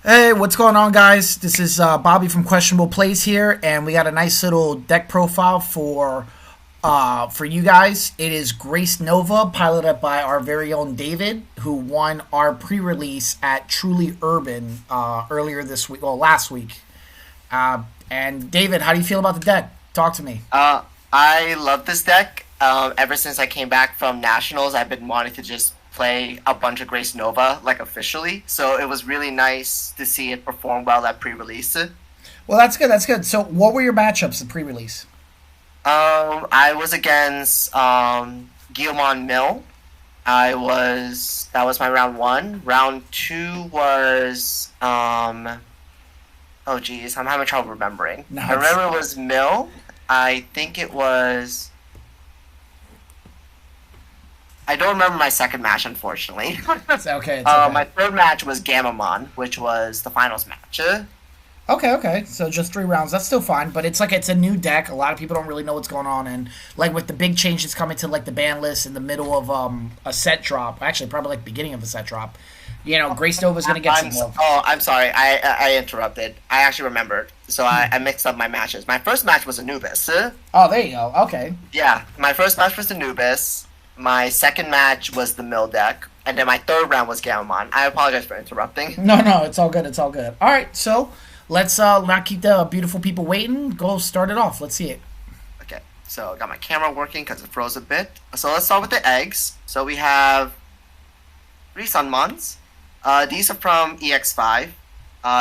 Hey, what's going on, guys? This is Bobby from Questionable Plays here, and we got a nice little deck profile for you guys. It is GraceNova, piloted by our very own David, who won our pre-release at Truly Urban earlier this week, well, last week. And David, how do you feel about the deck? Talk to me. I love this deck. Ever since I came back from Nationals, I've been wanting to just play a bunch of Grace Nova, like officially. So it was really nice to see it perform well at pre-release. Well, that's good. That's good. So, what were your matchups at pre-release? I was against Guillemon Mill. That was my round one. Round two was oh geez, I'm having trouble remembering. No, I remember it was Mill. I think it was. I don't remember my second match, unfortunately. It's okay. It's okay. My third match was Gammamon, which was the finals match. Okay. So just 3 rounds. That's still fine, but it's a new deck. A lot of people don't really know what's going on, and like with the big changes coming to like the ban list in the middle of a set drop, actually probably like beginning of a set drop. You know, Grace Nova's gonna get some love. Oh, I'm sorry. I interrupted. I actually remembered. So I mixed up my matches. My first match was Anubis. Oh, there you go. Okay. Yeah, my first match was Anubis. My second match was the Mill deck. And then my third round was Gammamon. I apologize for interrupting. No, it's all good. It's all good. All right, so let's not keep the beautiful people waiting. Go start it off. Let's see it. Okay, so I got my camera working because it froze a bit. So let's start with the eggs. So we have 3 Sunmons. These are from EX5.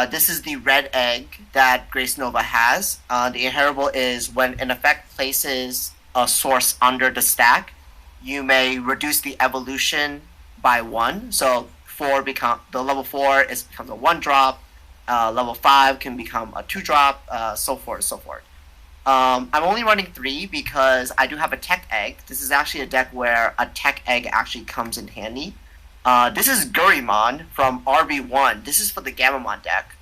This is the red egg that Grace Nova has. The inheritable is when an effect places a source under the stack, you may reduce the evolution by 1. So the level 4 becomes a 1-drop. Level 5 can become a 2-drop. So forth, so forth. I'm only running 3 because I do have a tech egg. This is actually a deck where a tech egg actually comes in handy. This is Gurimon from RB1. This is for the Gammamon deck.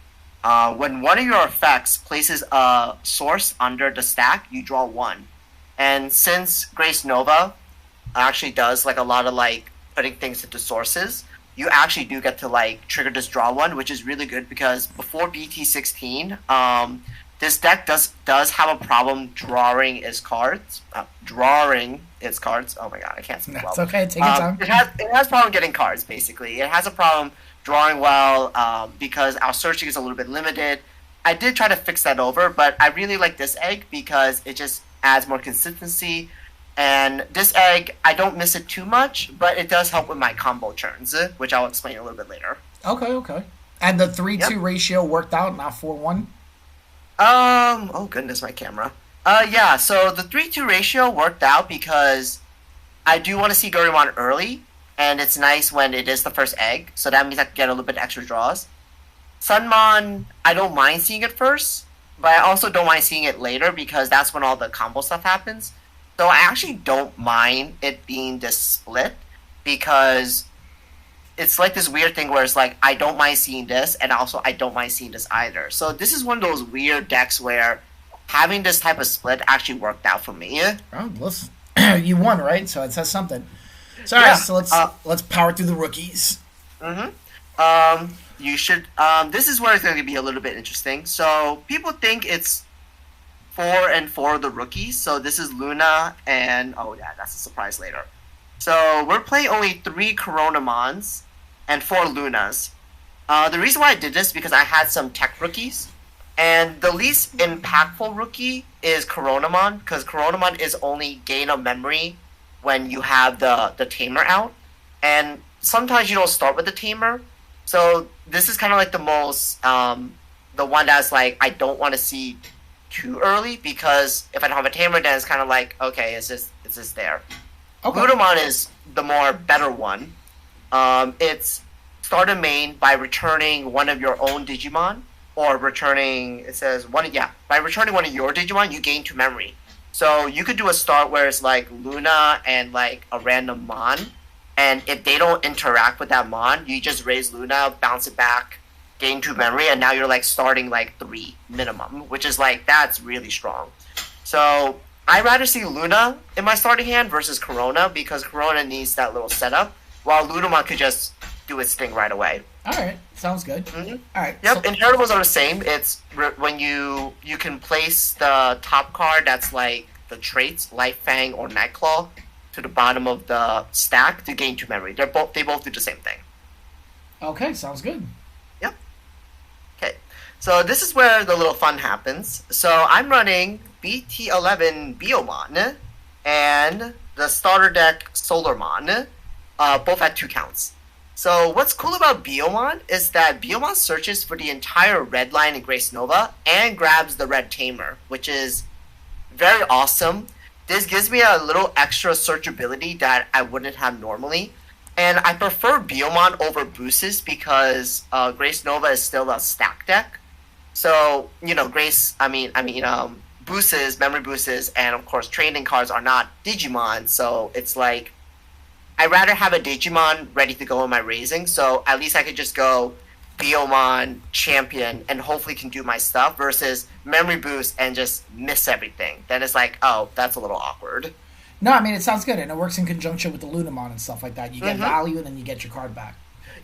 When one of your effects places a source under the stack, you draw 1. And since Grace Nova actually does like a lot of like putting things into sources, you actually do get to like trigger this draw 1, which is really good because before BT16, this deck does have a problem drawing its cards. Oh my god, I can't speak well. It's okay. Take your time. It has problem getting cards. Basically, it has a problem drawing well because our searching is a little bit limited. I did try to fix that over, but I really like this egg because it just adds more consistency. And this egg, I don't miss it too much, but it does help with my combo turns, which I'll explain a little bit later. Okay. And the 3-2 ratio worked out, not 4-1? Oh goodness, my camera. Yeah, so the 3-2 ratio worked out because I do want to see Gurimon early, and it's nice when it is the first egg, so that means I can get a little bit extra draws. Sunmon, I don't mind seeing it first, but I also don't mind seeing it later because that's when all the combo stuff happens. So I actually don't mind it being this split because it's like this weird thing where it's like I don't mind seeing this and also I don't mind seeing this either. So this is one of those weird decks where having this type of split actually worked out for me. Oh, listen, you won, right? So it says something. So all right, so let's power through the rookies. You should. This is where it's going to be a little bit interesting. So people think it's 4 and 4 of the rookies. So this is Luna and oh yeah, that's a surprise later. So we're playing only 3 Coronamons and 4 Lunas. The reason why I did this is because I had some tech rookies, and the least impactful rookie is Coronamon because Coronamon is only gain of memory when you have the tamer out, and sometimes you don't start with the tamer. So this is kind of like the most the one that's like I don't want to see too early because if I don't have a tamer, then it's kind of like okay, it's just there. Okay. Glutamon is the more better one. It's start a main by returning one of your own Digimon, or returning by returning one of your Digimon, you gain 2 memory. So you could do a start where it's like Luna and like a random Mon, and if they don't interact with that Mon, you just raise Luna, bounce it back, gain 2 memory, and now you're like starting like 3 minimum, which is like that's really strong. So I'd rather see Luna in my starting hand versus Corona because Corona needs that little setup, while Lunamon could just do its thing right away. All right. Sounds good. Mm-hmm. All right. Yep, inheritables are the same. It's when you can place the top card that's like the traits, Life Fang or Nightclaw, to the bottom of the stack to gain 2 memory. They both do the same thing. Okay, sounds good. Yep. Okay. So this is where the little fun happens. So I'm running BT11 Biomon and the starter deck Solarmon, both at 2 counts. So what's cool about Biomon is that Biomon searches for the entire red line in GraceNova and grabs the red tamer, which is very awesome. This gives me a little extra searchability that I wouldn't have normally. And I prefer Biomon over Boost's because GraceNova is still a stack deck. So, Boost's, memory Boost's, and of course training cards are not Digimon. So it's like, I'd rather have a Digimon ready to go in my raising. So at least I could just go Biomon, Champion, and hopefully can do my stuff versus memory boost and just miss everything. Then it's like, oh, that's a little awkward. No, I mean, it sounds good, and it works in conjunction with the Lunamon and stuff like that. You get value, and then you get your card back.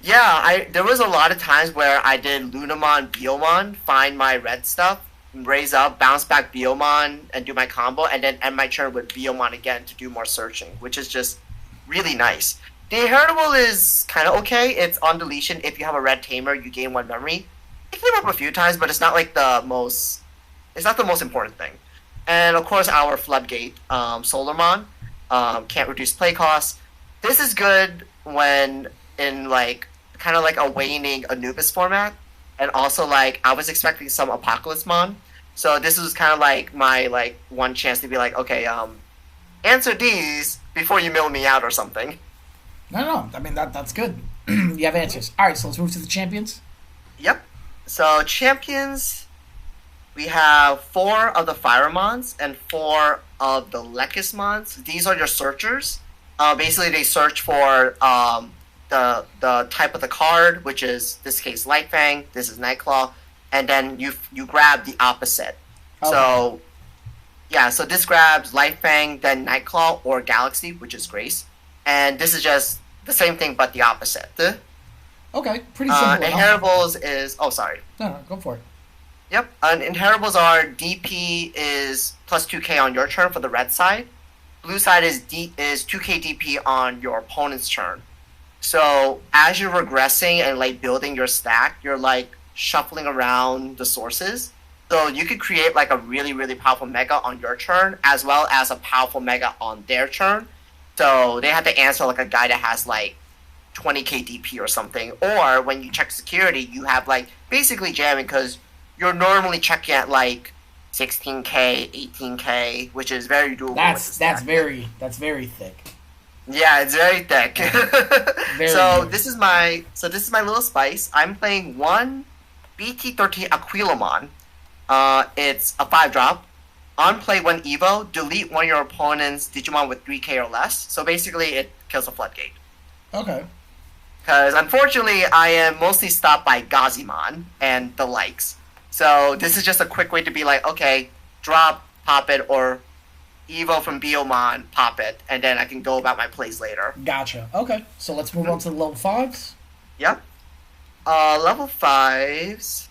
Yeah, there was a lot of times where I did Lunamon, Biomon, find my red stuff, raise up, bounce back Biomon, and do my combo, and then end my turn with Biomon again to do more searching, which is just really nice. The Inheritable is kind of okay. It's on deletion. If you have a red tamer, you gain 1 memory. It came up a few times, but it's not like the most... It's not the most important thing. And of course, our Floodgate, Solarmon, can't reduce play costs. This is good when in like kind of like a waning Anubis format, and also like I was expecting some Apocalypse Mon, so this was kind of like my like one chance to be like, okay, answer these before you mill me out or something. No. I mean that's good. You have answers. All right, so let's move to the champions. Yep. So champions. We have 4 of the Firemons and 4 of the Lekismons. These are your searchers. Basically, they search for the type of the card, which is, this case, Light Fang. This is Nightclaw. And then you grab the opposite. Okay. So, yeah, so this grabs Light Fang, then Nightclaw, or Galaxy, which is Grace. And this is just the same thing, but the opposite. Okay, pretty simple. Inheritables is... Oh, sorry. No, go for it. Yep, and Inheritables are DP is plus 2k on your turn for the red side. Blue side is 2k DP on your opponent's turn. So as you're regressing and like building your stack, you're like shuffling around the sources. So you could create like a really, really powerful mega on your turn as well as a powerful mega on their turn. So they have to answer like a guy that has like 20k DP or something. Or when you check security, you have like basically jamming because you're normally checking at like 16k, 18k, which is very doable. That's very thick. Yeah, it's very thick. Very this is my little spice. I'm playing one BT13 Aquilamon. It's a 5-drop. On play 1 Evo, delete one of your opponent's Digimon with 3k or less. So basically, it kills a Floodgate. Okay. Because unfortunately, I am mostly stopped by Gazimon and the likes. So this is just a quick way to be like, okay, drop, pop it, or Evo from Biomon, pop it, and then I can go about my plays later. Gotcha. Okay, so let's move on to the level 5s. Yep. Level 5s.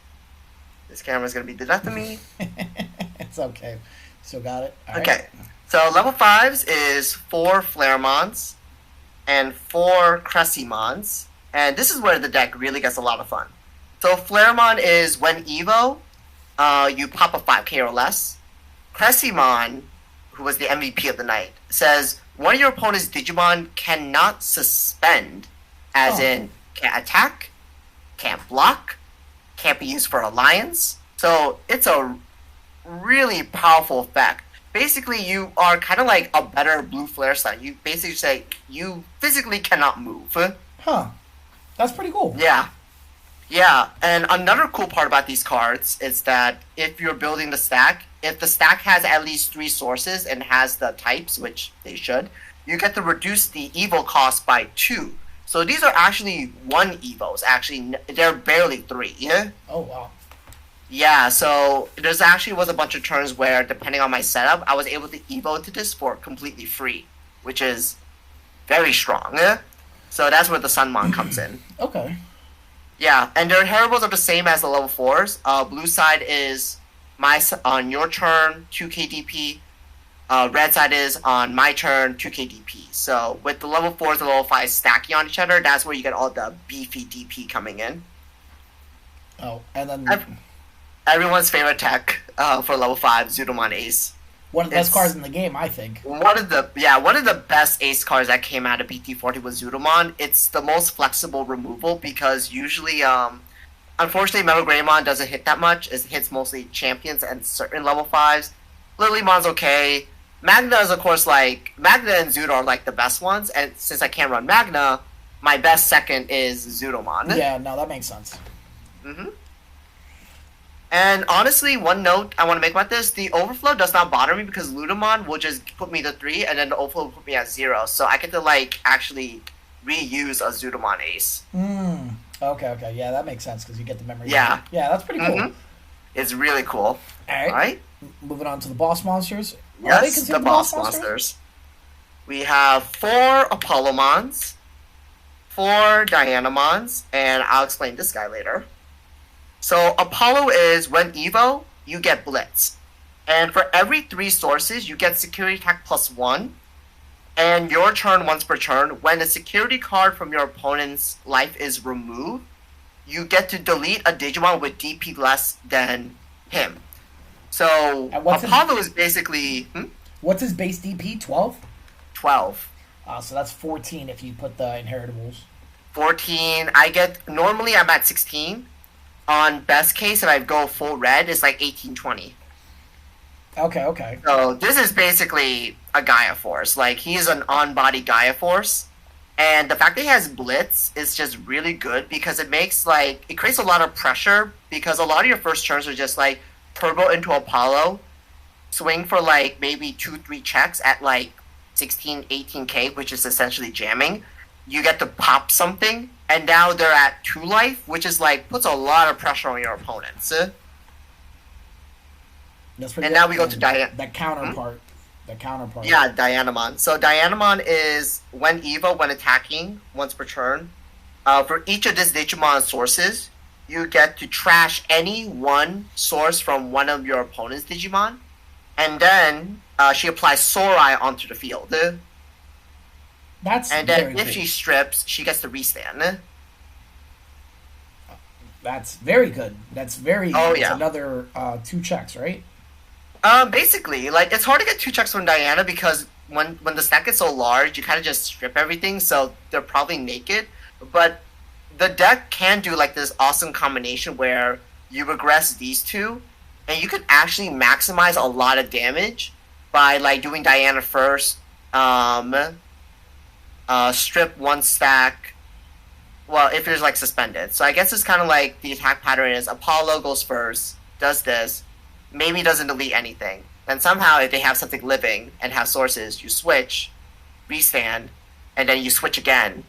This camera's going to be the death of me. It's okay. Still got it. All okay. Right. So level 5s is 4 Flaremons and 4 Cressimons. And this is where the deck really gets a lot of fun. So Flaremon is when Evo, you pop a 5k or less. Cressimon, who was the MVP of the night, says one of your opponent's Digimon cannot suspend, as in can't attack, can't block, can't be used for alliance. So it's a really powerful effect. Basically, you are kind of like a better blue flare sign. You basically say you physically cannot move. Huh. That's pretty cool. Yeah. Yeah, and another cool part about these cards is that if you're building the stack, if the stack has at least 3 sources and has the types, which they should, you get to reduce the Evo cost by 2. So these are actually 1 Evos. Actually, they're barely 3. Yeah? Oh, wow. Yeah, so there's actually was a bunch of turns where, depending on my setup, I was able to Evo to this for completely free, which is very strong. Yeah? So that's where the Sunmon comes in. Okay. Yeah, and their inheritables are the same as the level 4s. Blue side is on your turn, 2k DP. Red side is on my turn, 2k DP. So with the level 4s and level 5s stacking on each other, that's where you get all the beefy DP coming in. Oh, and then everyone's favorite tech for level 5, Zudomon Ace. One of the best cards in the game, I think. One of the best ace cards that came out of BT40 was Zudomon. It's the most flexible removal because usually, unfortunately, Metal Greymon doesn't hit that much. It hits mostly champions and certain level 5s. Lilymon's okay. Magna is, of course, Magna and Zudo are the best ones, and since I can't run Magna, my best second is Zudomon. Yeah, no, that makes sense. Mm-hmm. And honestly, one note I want to make about this, the overflow does not bother me because Ludamon will just put me to 3 and then the overflow will put me at 0. So I get to actually reuse a Zudomon ace. Okay. Yeah, that makes sense because you get the memory. Yeah. Yeah, that's pretty cool. Mm-hmm. It's really cool. All right. Moving on to the boss monsters. Yes, the boss monsters. We have 4 Apollomons, 4 Dianamons, and I'll explain this guy later. So Apollo is when Evo, you get Blitz. And for every 3 sources, you get security attack +1. And your turn once per turn, when a security card from your opponent's life is removed, you get to delete a Digimon with DP less than him. So Apollo is basically... What's his base DP? 12? 12. So that's 14 if you put the inheritables. 14. Normally I'm at 16. On best case, if I go full red, it's 18-20. Okay. So this is basically a Gaia Force. He's an on-body Gaia Force. And the fact that he has Blitz is just really good because it makes, it creates a lot of pressure because a lot of your first turns are just, turbo into Apollo, swing for, maybe 2-3 checks at, 16, 18k, which is essentially jamming. You get to pop something, and now they're at 2 life, which is puts a lot of pressure on your opponents. And now we go to the counterpart. The counterpart. Yeah, Dianamon. So Dianamon is when attacking once per turn. For each of these Digimon sources, you get to trash any one source from one of your opponent's Digimon, and then she applies Sorai onto the field. And then if she strips, she gets to restand. That's very good. That's very... Oh, yeah. Another 2 checks, right? Basically, it's hard to get 2 checks from Diana because when the stack gets so large, you kind of just strip everything, so they're probably naked. But the deck can do this awesome combination where you regress these 2, and you could actually maximize a lot of damage by doing Diana first, strip 1 stack. Well, if there's suspended. So I guess it's kind of the attack pattern is Apollo goes first, does this, maybe doesn't delete anything. Then somehow if they have something living and have sources, you switch, restand, and then you switch again.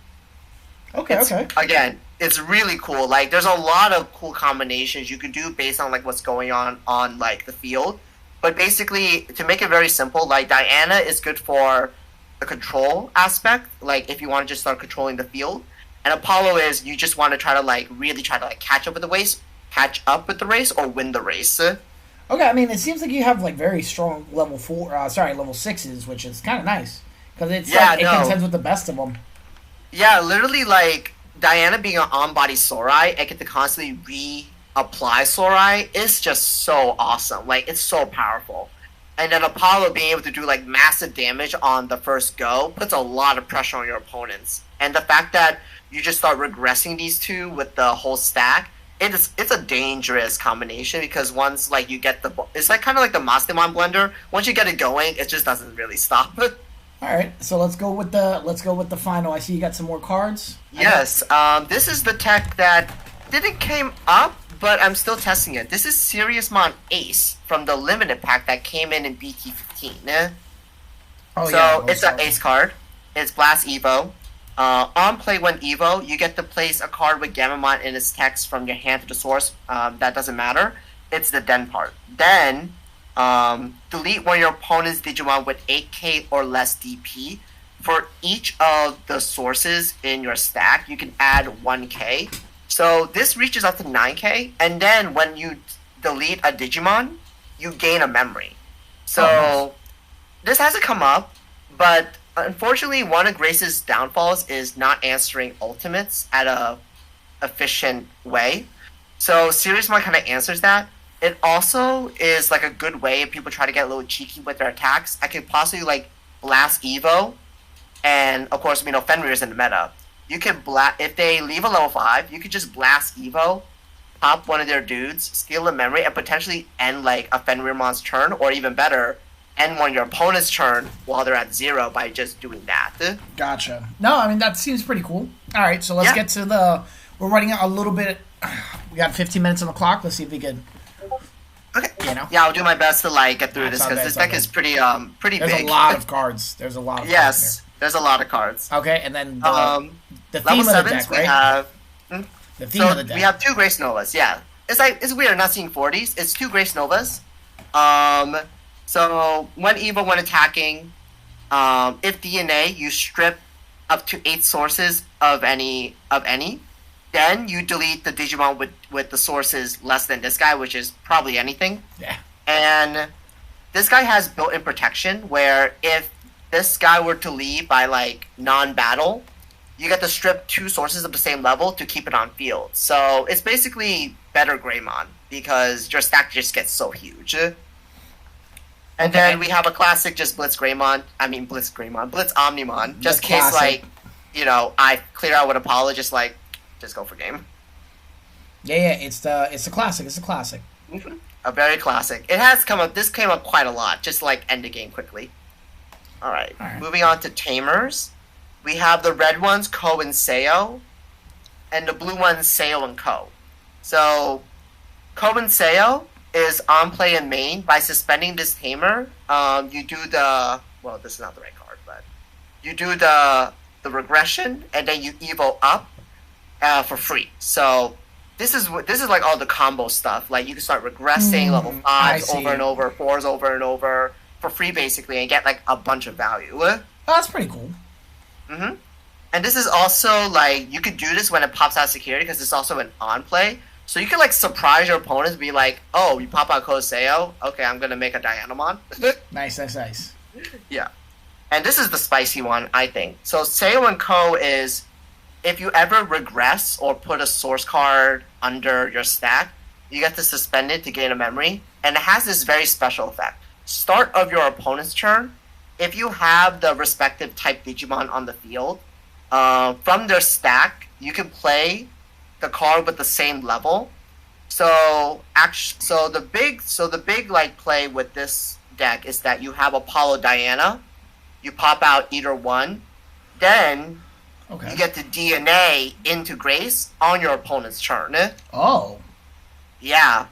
Okay. Again, it's really cool. There's a lot of cool combinations you can do based on what's going on the field. But basically, to make it very simple, Diana is good for the control aspect, if you want to just start controlling the field. And Apollo is you just want to try to really try to catch up with the race or win the race. Okay, I mean it seems like you have very strong level 6s, which is kind of nice because it contends with the best of them. Yeah, literally Diana being an on-body Sorai, I get to constantly reapply Sorai is just so awesome. It's so powerful. And then Apollo being able to do massive damage on the first go puts a lot of pressure on your opponents. And the fact that you just start regressing these 2 with the whole stack, it's a dangerous combination because once you get it's kind of like the Mastemon blender. Once you get it going, it just doesn't really stop. All right, so let's go with the final. I see you got some more cards. Yes, this is the tech that didn't came up, but I'm still testing it. This is Seriousmon Ace from the limited pack that came in BT15. It's an Ace card. It's Blast Evo. On play when Evo, you get to place a card with Gamamon in its text from your hand to the source. That doesn't matter. It's the then part. Then, delete one of your opponent's Digimon with 8k or less DP. For each of the sources in your stack, you can add 1k. So this reaches up to 9K, and then when you delete a Digimon, you gain a memory. So nice. this hasn't come up, but unfortunately, one of Grace's downfalls is not answering ultimates at a efficient way. So Serious Mind kind of answers that. It also is like a good way if people try to get a little cheeky with their attacks. I could possibly like blast Evo, and of course, Fenrir is in the meta. You can blast if they leave a level 5. You could just blast Evo, pop one of their dudes, steal a memory, and potentially end like a Fenrirmon's turn, or even better, end one of your opponent's turn while they're at 0 by just doing that. Gotcha. No, I mean that seems pretty cool. All right, so let's get to the. We're running a little bit. We got 15 minutes on the clock. Let's see if we can. Okay. Yeah, I'll do my best to like get through this because this deck is pretty big. There's a lot of cards. There's a lot of cards here. There's a lot of cards. Okay, and then the theme of the deck, right? Have, the theme of the deck. We have 2 GraceNovas. Yeah, it's weird not seeing 40s. It's 2 GraceNovas. So when attacking, if DNA, you strip up to 8 sources of any. Then you delete the Digimon with the sources less than this guy, which is probably anything. Yeah. And this guy has built-in protection where if this guy were to leave by like non-battle, you get to strip 2 sources of the same level to keep it on field. So it's basically better Greymon because your stack just gets so huge. And then we have a classic just Blitz Omnimon, just in case like, I clear out with Apollo, just go for game. Yeah, it's a classic. It's a classic. Mm-hmm. A very classic. It has come up. This came up quite a lot. Just end the game quickly. All right. Moving on to Tamers, we have the red ones Ko and Seo, and the blue ones Seo and Ko. So Ko and Seo is on play in main. By suspending this Tamer, you do the this is not the right card, but you do the regression, and then you evo up. For free. So this is like all the combo stuff. Like you can start regressing level 5s over and over, 4s over and over for free basically, and get like a bunch of value. Oh, that's pretty cool. Mm-hmm. And this is also like you could do this when it pops out of security because it's also an on play. So you can like surprise your opponents, be like, "Oh, you pop out Koseo. Okay, I'm gonna make a Dianamon." Nice. Yeah, and this is the spicy one, I think. So Seo and Ko is. If you ever regress or put a source card under your stack, you get to suspend it to gain a memory, and it has this very special effect. Start of your opponent's turn, if you have the respective type Digimon on the field, from their stack, you can play the card with the same level. So the big like play with this deck is that you have Apollo Diana, you pop out either one, then. Okay. You get to DNA into Grace on your opponent's turn. Oh. Yeah.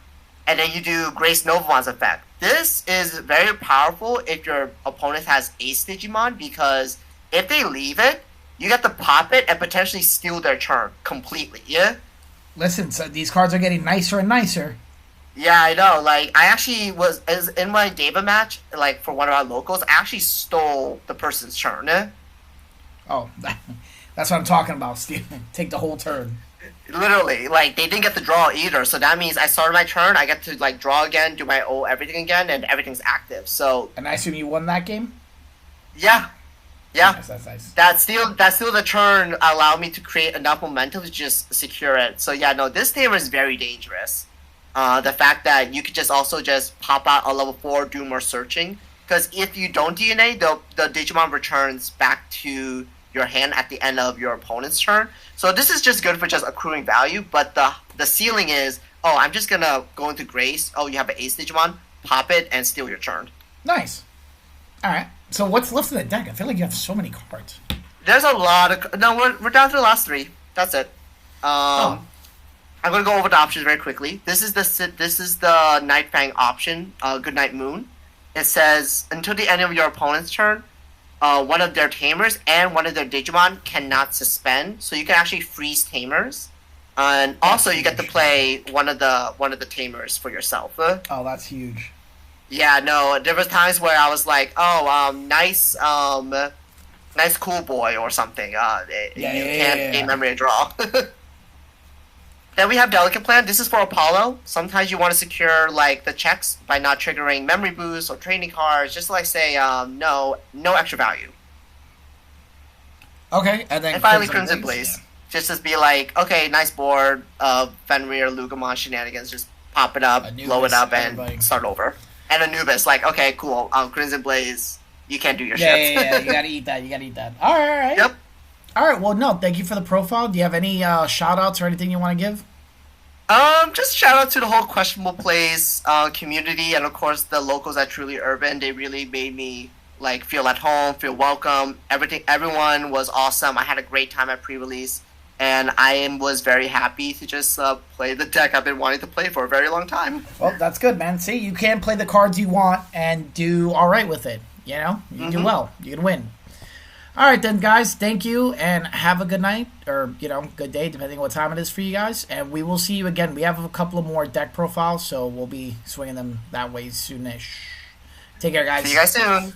And then you do GraceNova's effect. This is very powerful if your opponent has Ace Digimon because if they leave it, you get to pop it and potentially steal their turn completely. Yeah? Listen, so these cards are getting nicer and nicer. Yeah, I know. Like, I actually was in my Deva match, like, for one of our locals, I actually stole the person's turn. Oh, that's what I'm talking about, Steve. Take the whole turn. Literally, like, they didn't get to draw either, so that means I started my turn, I get to, like, draw again, do my everything again, and everything's active, so... And I assume you won that game? Yeah. Nice, that's nice. That's still the turn allowed me to create enough momentum to just secure it. So, yeah, no, this tamer is very dangerous. The fact that you could just also just pop out a level 4, do more searching, because if you don't DNA, the Digimon returns back to... your hand at the end of your opponent's turn. So this is just good for just accruing value, but the ceiling is, I'm just gonna go into Grace, you have an Ace Digimon, pop it, and steal your turn. Nice. Alright, so what's left of the deck? I feel like you have so many cards. There's a lot of... No, we're down to the last 3. That's it. I'm gonna go over the options very quickly. This is the Night Fang option, Goodnight Moon. It says, until the end of your opponent's turn, one of their tamers and one of their Digimon cannot suspend, so you can actually freeze tamers, and also you get to play one of the tamers for yourself. Oh, that's huge. Yeah, no, there was times where I was like, nice cool boy or something. You can't gain memory and draw. Then we have Delicate Plan. This is for Apollo. Sometimes you want to secure like the checks by not triggering memory boosts or training cards, just to, like say no extra value. Okay, and then And finally Crimson Blaze. Just to be like, okay, nice board of Fenrir, Lugamon shenanigans, just pop it up, Anubis, blow it up, and everybody. start over. And Anubis, like, okay, cool. Crimson Blaze, you can't do your Yeah, shit. yeah. You gotta eat that. You gotta eat that. All right, all right. Yep. All right. Well, no, thank you for the profile. Do you have any shout outs or anything you want to give? Just shout out to the whole Questionable Plays community, and of course the locals at Truly Urban. They really made me like feel at home, feel welcome. Everyone was awesome. I had a great time at pre-release, and was very happy to just play the deck I've been wanting to play for a very long time. Well, that's good, man. See, you can play the cards you want and do all right with it. You know, you do well. You can win. All right, then, guys. Thank you, and have a good night, or good day, depending on what time it is for you guys. And we will see you again. We have a couple of more deck profiles, so we'll be swinging them that way soonish. Take care, guys. See you guys soon.